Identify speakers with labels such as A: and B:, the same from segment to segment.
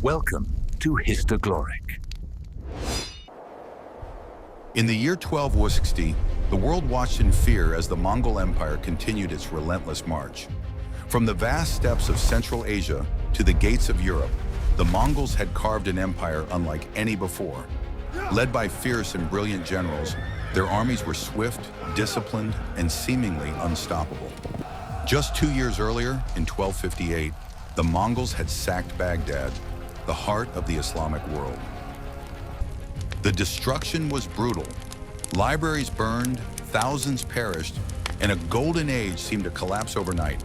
A: Welcome to Histoglorik.
B: In the year 1260, the world watched in fear as the Mongol Empire continued its relentless march. From the vast steppes of Central Asia to the gates of Europe, the Mongols had carved an empire unlike any before. Led by fierce and brilliant generals, their armies were swift, disciplined, and seemingly unstoppable. Just 2 years earlier, in 1258, the Mongols had sacked Baghdad, the heart of the Islamic world. The destruction was brutal. Libraries burned, thousands perished, and a golden age seemed to collapse overnight.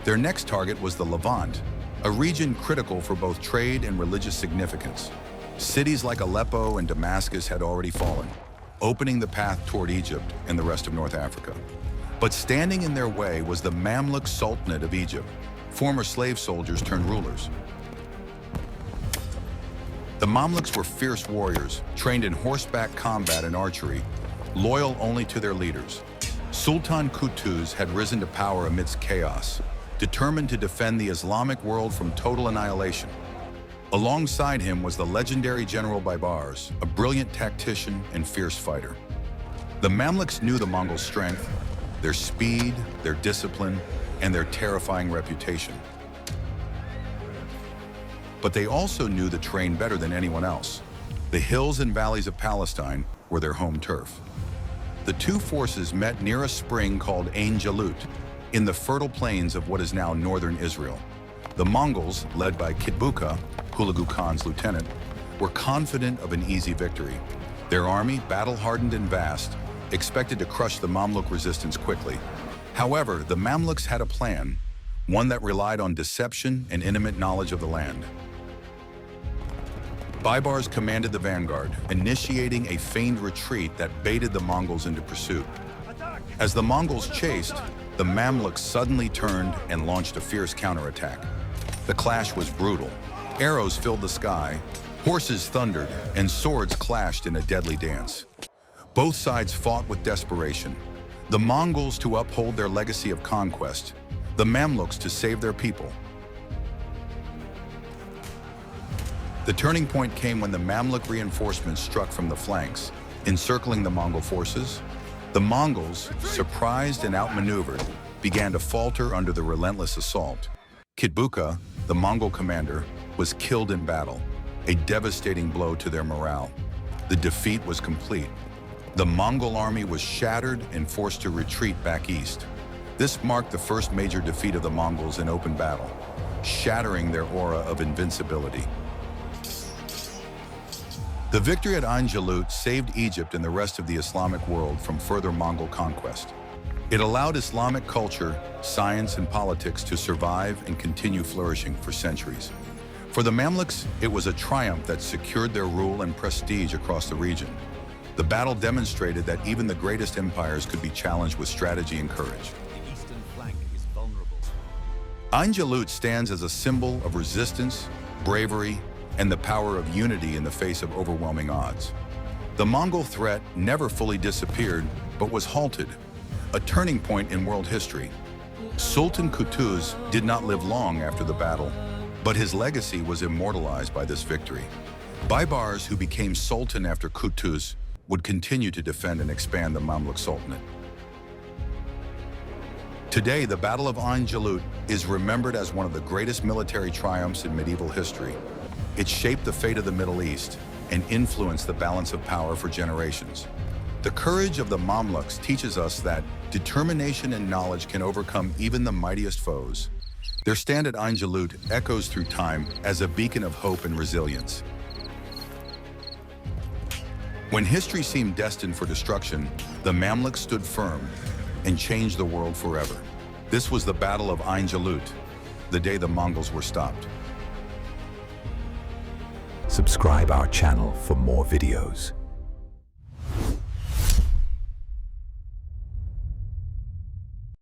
B: Their next target was the Levant, a region critical for both trade and religious significance. Cities like Aleppo and Damascus had already fallen, opening the path toward Egypt and the rest of North Africa. But standing in their way was the Mamluk Sultanate of Egypt, former slave soldiers turned rulers. The Mamluks were fierce warriors, trained in horseback combat and archery, loyal only to their leaders. Sultan Qutuz had risen to power amidst chaos, determined to defend the Islamic world from total annihilation. Alongside him was the legendary general Baibars, a brilliant tactician and fierce fighter. The Mamluks knew the Mongol strength, their speed, their discipline, and their terrifying reputation. But they also knew the terrain better than anyone else. The hills and valleys of Palestine were their home turf. The two forces met near a spring called Ain Jalut, in the fertile plains of what is now northern Israel. The Mongols, led by Qutuz, Hulagu Khan's lieutenant, were confident of an easy victory. Their army, battle-hardened and vast, expected to crush the Mamluk resistance quickly. However, the Mamluks had a plan, one that relied on deception and intimate knowledge of the land. Baibars commanded the vanguard, initiating a feigned retreat that baited the Mongols into pursuit. As the Mongols chased, the Mamluks suddenly turned and launched a fierce counterattack. The clash was brutal. Arrows filled the sky, horses thundered, and swords clashed in a deadly dance. Both sides fought with desperation. The Mongols to uphold their legacy of conquest, the Mamluks to save their people. The turning point came when the Mamluk reinforcements struck from the flanks, encircling the Mongol forces. The Mongols, surprised and outmaneuvered, began to falter under the relentless assault. Qutuz, the Mongol commander, was killed in battle, a devastating blow to their morale. The defeat was complete. The Mongol army was shattered and forced to retreat back east. This marked the first major defeat of the Mongols in open battle, shattering their aura of invincibility. The victory at Ain Jalut saved Egypt and the rest of the Islamic world from further Mongol conquest. It allowed Islamic culture, science, and politics to survive and continue flourishing for centuries. For the Mamluks, it was a triumph that secured their rule and prestige across the region. The battle demonstrated that even the greatest empires could be challenged with strategy and courage.
C: The eastern flank is vulnerable.
B: Ain Jalut stands as a symbol of resistance, bravery, and the power of unity in the face of overwhelming odds. The Mongol threat never fully disappeared, but was halted, a turning point in world history. Sultan Qutuz did not live long after the battle, but his legacy was immortalized by this victory. Baibars, who became Sultan after Qutuz, would continue to defend and expand the Mamluk Sultanate. Today, the Battle of Ain Jalut is remembered as one of the greatest military triumphs in medieval history. It shaped the fate of the Middle East and influenced the balance of power for generations. The courage of the Mamluks teaches us that determination and knowledge can overcome even the mightiest foes. Their stand at Ain Jalut echoes through time as a beacon of hope and resilience. When history seemed destined for destruction, the Mamluks stood firm and changed the world forever. This was the Battle of Ain Jalut, the day the Mongols were stopped.
A: Subscribe our channel for more videos.